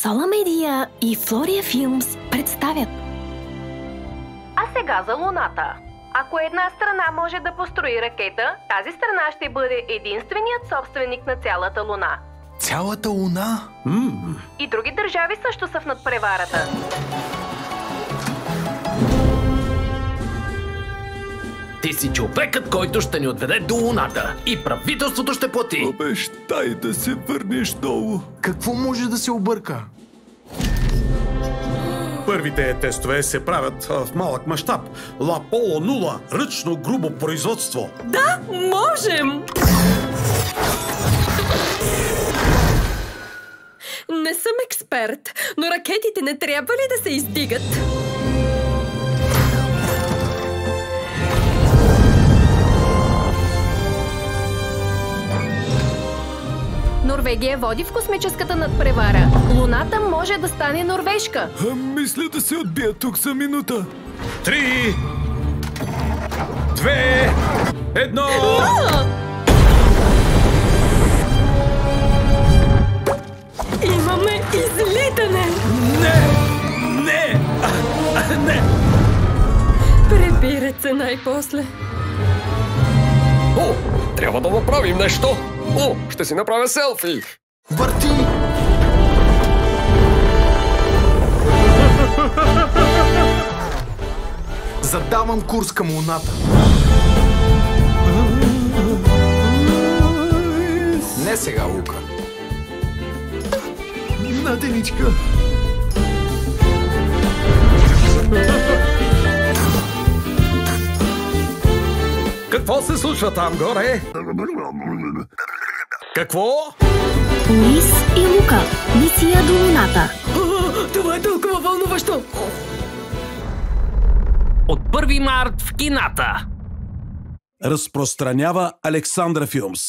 Сола Медия и Флория Филмс представят. А сега за Луната. Ако една страна може да построи ракета, тази страна ще бъде единственият собственик на цялата Луна. Цялата Луна? И други държави също са в надпреварата. Ти си човекът, който ще ни отведе до Луната. И правителството ще плати. Обещай да се върнеш долу. Какво може да се обърка? Първите тестове се правят в малък мащаб. Лаполо 0, ръчно грубо производство. Да, можем! Не съм експерт, но ракетите не трябва ли да се издигат? Норвегия води в космическата надпревара. Луната може да стане норвежка. Мисля да се отбия тук за минута. 3, 2, 1... Имаме излитане! Не! Не! Не! Прибират се най-после. О, трябва да направим нещо! О, ще си направя селфи! Върти! Задавам курс към Луната. Не сега, Лука. Наденичка. Какво се случва там горе? Какво? Луис и Лука. Мисия до Луната. Това е толкова вълнуващо! От 1 март в кината. Разпространява Александра Филмс.